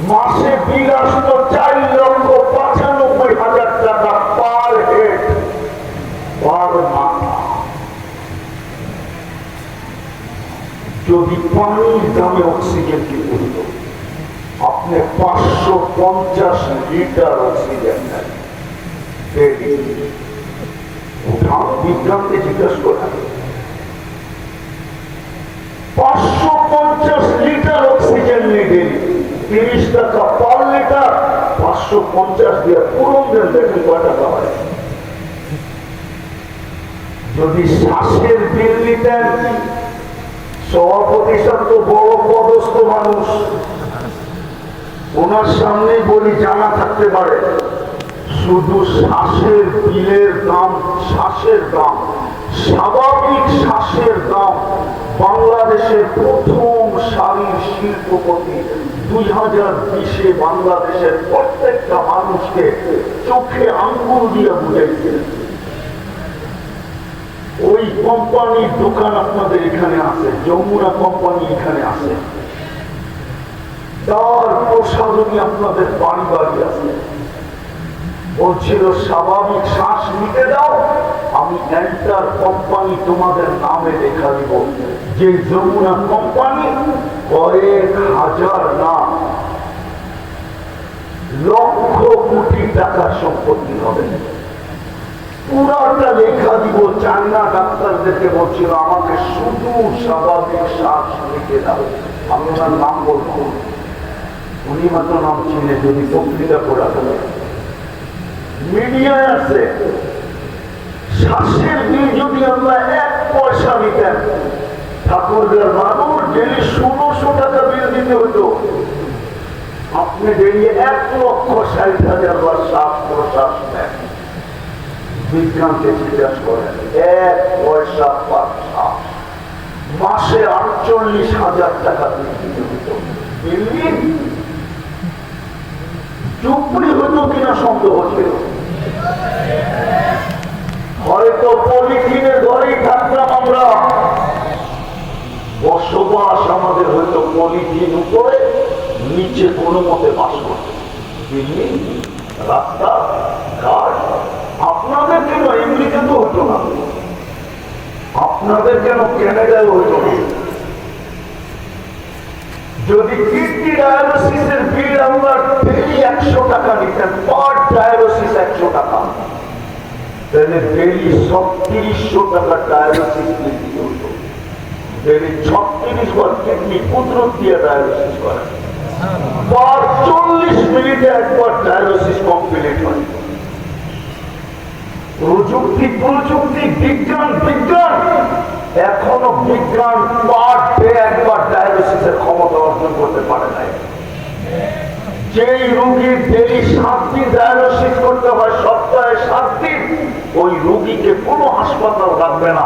মাসে বিল আসতো 4,95,000 টাকা পার হেড, পার মাথা। যদি পানির দামে অক্সিজেন কিনতে হতো, আপনি 550 লিটার অক্সিজেন নেন। বিজ্ঞানকে জিজ্ঞাসা করেন, 550 লিটার অক্সিজেন নেই, 30 টাকা পার লিটার, 550 দিয়ে পূরণ দেন, দেখেন কয় টাকা হয়। যদি শ্বাসের বিল নিতেন, সভাপতি সাহেব তো বড় পদস্থ মানুষ, ওনার সামনে বলি জানা থাকতে পারে, শুধু শ্বাসের বিলের দাম, শ্বাসের দাম, স্বাভাবিক শ্বাসের দাম বাংলাদেশের প্রথম সারির শিল্পপতি 2020-এ বাংলাদেশের প্রত্যেকটা মানুষকে চোখে আঙ্গুল দিয়ে বুঝাইছিলেন। ওই কোম্পানির দোকান আপনাদের এখানে আছে, যমুনা কোম্পানি এখানে আছে, তার প্রসাধনী আপনাদের বাড়ি বাড়ি আছে। বলছিল স্বাভাবিক শ্বাস নিতে দাও, আমি এন্টার কোম্পানি তোমাদের নামে লেখা দিব, যে যমুনা কোম্পানি কয়েক হাজার না লক্ষ কোটি টাকার সম্পত্তি হবে, পুরাটা লেখা দিব। চায়না ডাক্তারদেরকে বলছিল আমাকে শুধু স্বাভাবিক শ্বাস লিখে দাও, আমি ওনার নাম বলবো, উনি মাত্র নাম চিনে, যদি পত্রিকা করা গেল মিডিয়ায় আছে। শ্বাসের বিল যদি আমরা 1 পয়সা নিতেন, ঠাকুরগাঁর মানুষ ডেলি 1600 টাকা বিল দিতে হতো। আপনি ডেলি 1,60,000 বার শ্বাস প্রশ্বাস নেন, বিজ্ঞানকে জিজ্ঞাসা করেন, 1 পয়সা পার শ্বাস, মাসে 48,000 টাকা বিল দিতে হতো। দিল্লি চুপড়ি হতো কিনা সন্দেহ ছিল, হয়তো পলিথিনের ঘরেই থাকতাম আমরা, বসবাস আমাদের হয়তো পলিথিন উপরে, নিচে কোনো মতে বাস করত। দিল্লি রাস্তা ঘাট আপনাদের কেন আমেরিকাতে হতো না, আপনাদের কেন ক্যানাডায় হতো না? যদি কিডনি ডায়ালিসিসের বিল আমরা ডেলি 100 টাকা নিতেন, পার ডায়ালিসিস 100 টাকা, তাহলে ডেলি 3600 টাকা ডায়ালিসিস বিল দিতে হতো। ডেলি 36 বার কিডনি কুদরত দিয়ে ডায়ালিসিস করে, পার 40 মিনিটে একবার ডায়ালিসিস কমপ্লিট হয়। প্রযুক্তি প্রযুক্তি, বিজ্ঞান বিজ্ঞান, এখনো বিজ্ঞান পার ডে একবার ডায়ালিসিসের ক্ষমতা অর্জন করতে পারে নাই। যেই রোগীর ডেলি 7 দিন ডায়ালিসিস করতে হয়, সপ্তাহে 7 দিন, ওই রোগীকে কোনো হাসপাতাল রাখবে না,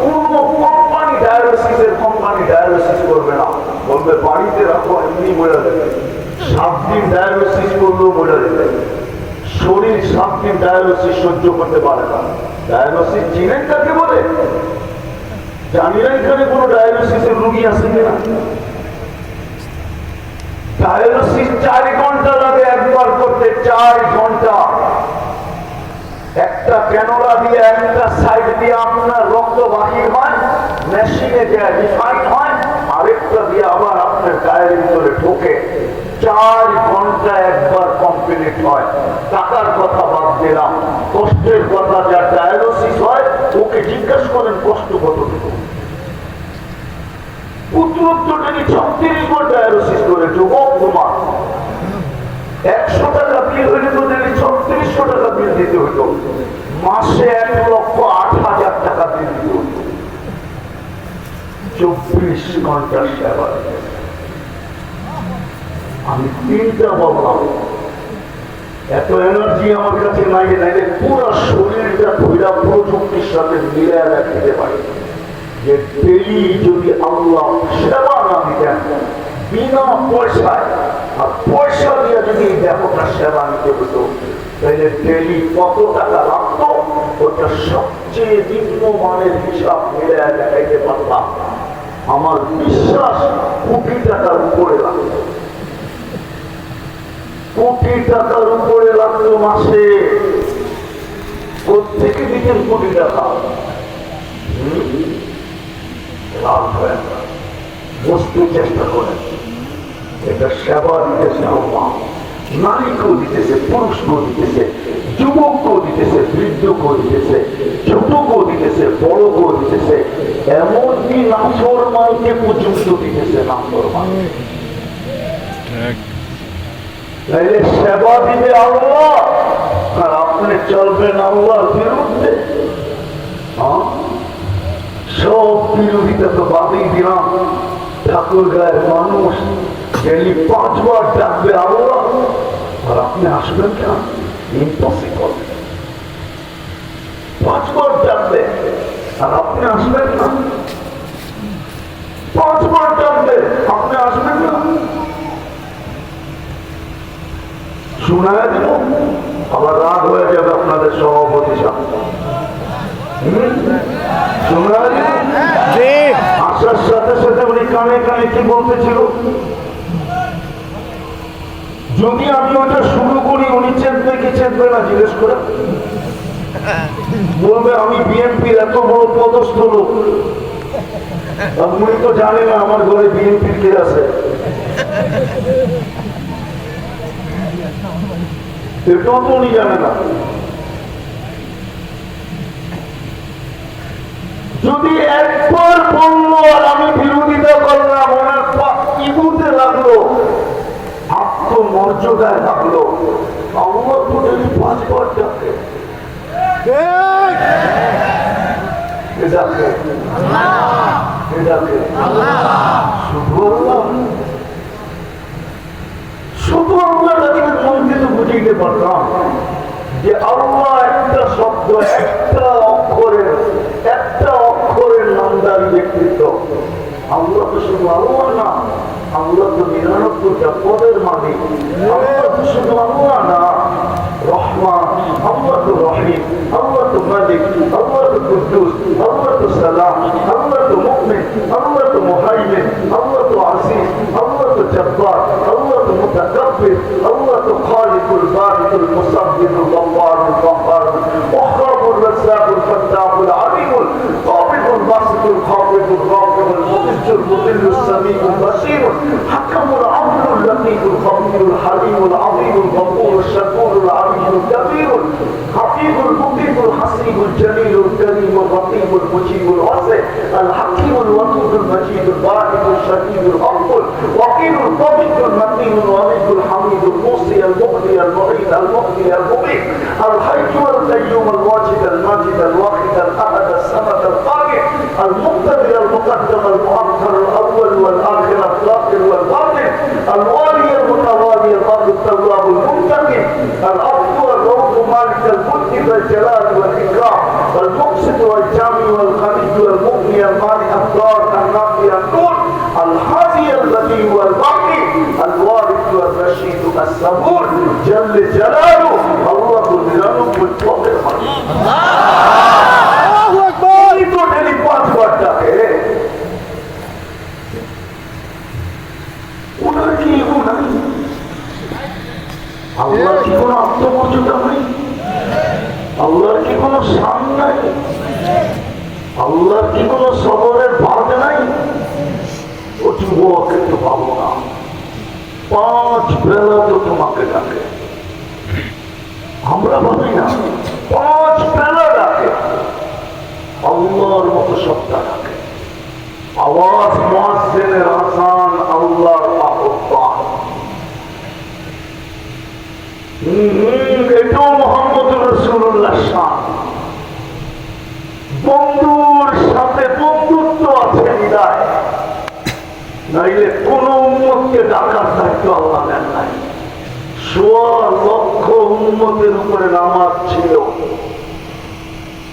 কোনো কোম্পানি ডায়ালিসিসের কোম্পানি ডায়ালিসিস করবে না, বলবে বাড়িতে রাখো, এমনি মরে যাবে। 7 দিন ডায়ালিসিস করলেও মরে যাবে, শরীর 7 দিন ডায়ালিসিস সহ্য করতে পারে না। ডায়ালিসিস চিনেন কাকে বলে? জানি না এখানে কোন ডায়ালিসিসের রোগী আছে কিনা। ডায়ালিসিস 4 ঘন্টা লাগে একবার করতে, 4 ঘন্টা। একটা ক্যানোলা দিয়ে একটা সাইড দিয়ে আপনার রক্ত বাহির হয়, মেশিনে যে রিফাইন হয়, আরেকটা দিয়ে আবার আপনার গায়ের ভিতরে ঢোকে। 4 ঘন্টা একবার কমপ্লিট হয়। টাকার কথা বাদ দিলাম, কষ্টের কথা, যা ডায়ালিসিস হয় ওকে জিজ্ঞাসা করেন কষ্ট কতটুকু। পুত্রত্ব যদি 36 বার ডায়ালিসিস করে, যুবক তোমার 100 টাকা বিল হইলে তো যদি 3600 টাকা বিল দিতে হইতো, মাসে 1,08,000 টাকা বিল দিতে হইতো। 24 ঘন্টার সেবা। আমি 3টা বললাম, এত এনার্জি আমার কাছে নাই, নাইলে পুরো শরীরটা ধৈরা প্রযুক্তির সাথে মিলে রাখতে পারি। যে ডেলি যদি আল্লাহ সেবা না দিতেন বিনা পয়সায়, আর পয়সা দিয়ে যদি দেহটা সেবা নিতে হতো, তাহলে ডেলি কত টাকা লাগতো ওটা সবচেয়ে নিম্নমানের হিসাব মিলে দেখাইতে পারতাম। আমার বিশ্বাস কোটি টাকার উপরে লাগতো। টাকার উপরে লাগতো মাসে, প্রত্যেকে দিতেন কোটি টাকা। লাভ হয় না, বুঝতে চেষ্টা করেন এটা সেবা দিতেছে আল্লাহ। নারীকেও দিতেছে, পুরুষকেও দিতেছে, যুবককেও দিতেছে, বৃদ্ধকেও দিতেছে, ছোটকেও দিতেছে, বড়কেও দিতেছে, এমনকি নাফরমানকে পর্যন্ত দিতেছে। নাফরমান তাইলে সেবা দিবে আল্লাহ আর আপনি চলবেন আল্লাহর বিরুদ্ধে। সব বিরোধিতা তো বাদেই দিলাম। ঠাকুর গায়ের মানুষ ডেলি 5 বার ডাকবে আল্লাহ আর আপনি আসবেন না, ইম্পসিবল। 5 বার ডাকবে আর আপনি আসবেন না, 5 বার ডাকবে আপনি আসবেন না। শোনা দিব আবার রাগ হয়ে যাবে আপনাদের সভাপতি সাহেব। শোনা দিব আসার সাথে সাথে উনি কানে কানে কি বলতেছিল, যদি আমি ওটা শুরু করি উনি চেতবে কি চেতবে না জিজ্ঞেস করে বলবে আমি বিএনপির এত বড় পদস্থ লোক। উনি তো জানে না আমার ঘরে বিএনপির কে আছে, এটাও তো উনি জানে না। যদি একবার বললো আর আমি বিরোধিতা করলাম, ওনার ইগুতে লাগলো, আত্মমর্যাদায় লাগলো, আল্লাহ তো যদি 5 বার ডাকে। শুধু আল্লাহ নবীর মনকে তো বুঝিয়ে পারলাম যে আল্লাহ একটা শব্দ, একটা অক্ষরের নামদারি ব্যক্তিত্ব। আল্লাহ তো শুধু আল্লাহ না, আল্লাহ তো 99টা পদের মালিক। আল্লাহ তো শুধু আল্লাহ না, রহমান, আল্লাহ তো রহিম, আল্লাহ তো মালিক, আল্লাহ তো কুদ্দুস, আল্লাহ তো সালাম, আল্লাহ তো মুমিন, আল্লাহ তো মুহাইমিন, আল্লাহ তো আজিজ, আল্লাহ তো জব্বার, আল্লাহ তো মুতাকাব্বির, আল্লাহ তো খালিকুল বারিকুল মুসাব্বিহুল গফফারুল গফফার ওয়াহ্হাবুর রাজ্জাকুল ফাত্তাহুল আলিমুল কাবিদুল বাসিতুল খাফিদুল রাফিউল মুতিজ্জুল মুদিল্লুস সামিউল বাসীরুল হাকামুল আদলুল লতীফুল খবীরুল হালিমুল আযীমুল গফুরুশ শাকুরুল আলিয়ুল কবীরুল হাফিজুল মুকিবুল হাসিবুল জলিলুল করিমুল রকিবুল মুজিবুল ওয়াসি আল হাকিমুল ওয়াদুদুল মজিদুল বারিকুল শাকিরুল আফুল ওয়াকিলুল কবিরুল মাতিনুল ওয়ালিদুল হামিদুল মুসি আল মুহদি আল মুঈদ আল মুহদি আল মুমিত আল হাইয়্যু আল কাইয়্যুম আল ওয়াজিদ আল মাজিদ আল ওয়াহিদ আল আহাদ আল সামাদ আল কাদির আল মুক্তাদির আল মুকদ্দাম আল মুআখখার আল আউয়াল ওয়াল আখির আল যাহির ওয়াল বাতিন আল ওয়ালি আল মুতাওয়ালি আল বার আল তাওয়াব আল মুনতাকিম আল আফু আল রউফ মালিক আল মুলক ওয়াল জালাল ওয়াল ইকরাম আল মুqsit ওয়াল জামি ওয়াল খালিদ ওয়াল মুগনি আল মানি আল দার আল নাফি আল নূর আল হাদি আল লতি ওয়াল বাকি আল ওয়ারিস ওয়াল রশিদ আল সাবুর জল জালালু আল্লাহ তো 99 পদের মালিক। আল্লাহু আকবার। এই তো ডেলি 5 বার ডাকে। ওনার কি ইগো নাই? আল্লাহর কি কোনো আত্মমর্যাদা নাই? আল্লাহর কি কোনো শান নাই? আল্লাহর কি কোনো সবরের ভাগ নাই? ও যুবক একটু পাবো না, 5 বেলা তো তোমাকে ডাকে। আমরা ভাবি না 5 বেলা ডাকে, আল্লাহর মতো সবটা ডাকে। আওয়াজ মুয়াজ্জিনের আযান আল্লাহর আহ্বান। এটাও মুহাম্মদুর রাসূলুল্লাহ শান। বন্ধুর সাথে বন্ধুত্ব আছে বিদায়, নাইলে কোন উম্মতকে ডাকার দায়িত্ব আল্লাহ দেন নাই। 1.5 লক্ষ উম্মতের উপরে নামাজ ছিল,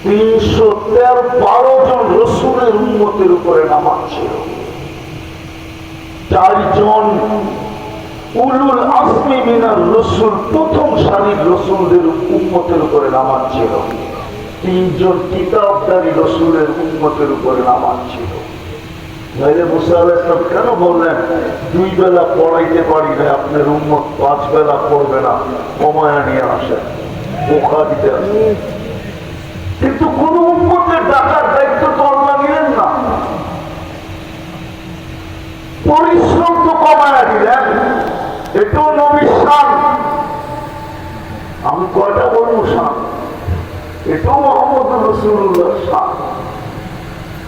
312 জন রসুলের উম্মতের উপরে নামাজ ছিল, 4 জন উলুল আজমি মিনার রসুল, প্রথম সারির রসুলদের উম্মতের উপরে নামাজ ছিল, 3 জন কিতাবদারী রসুলের উম্মতের উপরে নামাজ ছিল। নাইলে মুসা আলাইহিস সালাম কেন বললেন 2 বেলা পড়াইতে পারি না, আপনার উম্মত 5 বেলা পড়বে না, কমায়া নিয়ে আসেন, বোকা দিতে আসেন। কিন্তু কোন উম্মতের ডাকার দায়িত্ব তো আল্লাহ নিলেন না, পরিশ্রম তো কমায়া দিলেন, এটাও নবীর শান। আমি কয়টা বলবো শান? এটাও মোহাম্মদ রাসূলুল্লাহ শান।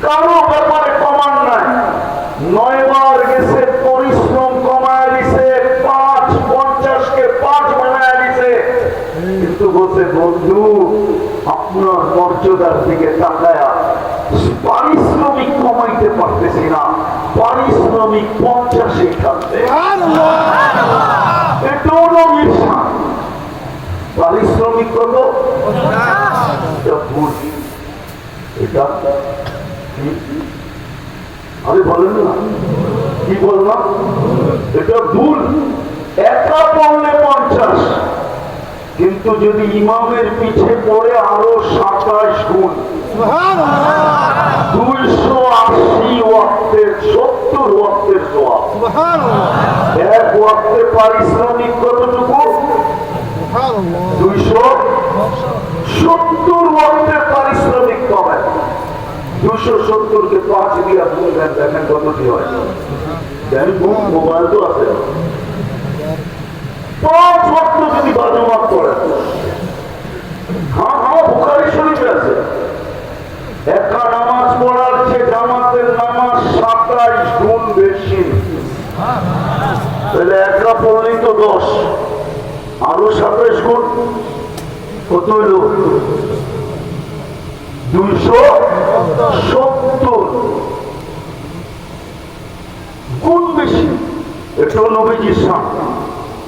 কারো ব্যাপারে কমান নাই, 9 বার গেছে, পরিশ্রম কমায় দিছে, 50কে 5 বানায় দিছে, কিন্তু বলছে বন্ধু আপনার মর্যাদার দিকে তাকায়া পারিশ্রমিক কমাইতে পারতেছি না, পারিশ্রমিক 50 থাকবে। এটাও নবীর শান। পারিশ্রমিক কত? এটা ভুল, এটা আমি বলেন না, কি বললাম? এটা ভুল। একা পড়লে 50, কিন্তু যদি ইমামের পিছে পড়ে আরো 27 গুণ, 280 ওয়াক্তের 70 ওয়াক্তের সওয়াব। এক ওয়াক্তে পারিশ্রমিক কতটুকু? 270 ওয়াক্তের পারিশ্রমিক পাবে। 270-কে 5 দিয়ে গুণ দেন, দেখেন কতটি হয়। মোবাইল তো আছে, 5 ওয়াক্ত যদি বাজুমাত করেন, হ্যাঁ বুখারী শরীফে আছে, একা নামাজ পড়ার চেয়ে জামাতের নামাজ 27 গুণ বেশি। তাহলে একা পড়লেই তো 10, আরো 27 গুণ কত হইল? 270 গুণ বেশি। এটাও নবীজির শান।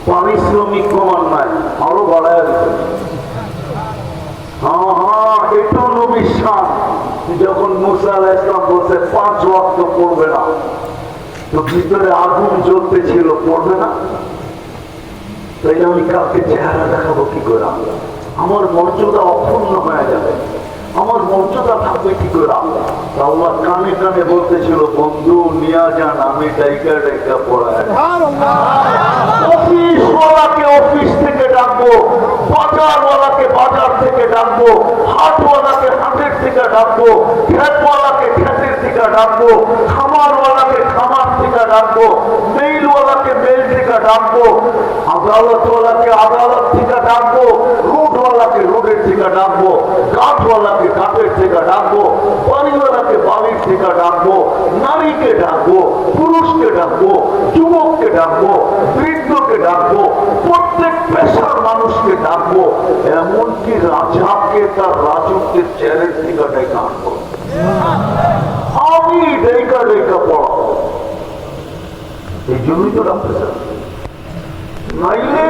পারিশ্রমিক কমান নাই, আরো বাড়ায় দিতে। হ্যাঁ, এটাও নবীর শান। যখন মুসা আলাইহিস সালাম বলছে 5 ওয়াক্ত পড়বে না, তো ভিতরে আগুন জ্বলতে ছিল, পড়বে না। তাই আমি কাউকে চেহারা দেখাবো কি করে? আমার মর্যাদা অক্ষুণ্ণ হয়ে যাবে, আমার মর্যাদা থাকবে কি করে? আল্লাহ কানে কানে বলতেছিল, বন্ধু নিয়া যান, আমি ডাইকা ডাইকা পড়ায়। অফিসওয়ালাকে অফিস থেকে ডাকবো, বাজারওয়ালাকে বাজার থেকে ডাকবো, হাটওয়ালাকে হাটের থেকে ডাকবো, ক্ষেতওয়ালাকে ক্ষেতের থেকে ডাকবো, খামারওয়ালাকে খামার থেকে ডাকবো, মেইলওয়ালাকে মেইল থেকে ডাকবো, আদালতওয়ালাকে আদালত থেকে ডাকবো, রোডওয়ালাকে রোডের থেকে ডাকবো, কাঠওয়ালাকে কাঠের থেকে ডাকবো, বাড়িওয়ালাকে বাড়ির থেকে ডাকবো, নারীকে ডাকবো, পুরুষকে ডাকবো, যুবককে ডাকবো, বৃদ্ধকে ডাকবো, প্রত্যেক পেশার মানুষকে ডাকবো, এমনকি রাজাকে তার রাজত্বের চেয়ারের থেকে ডেকে আনবো। আমি ডেকা ডেকা পড়াবো। এই জন্যই তো ডাকতে চাই, নাইলে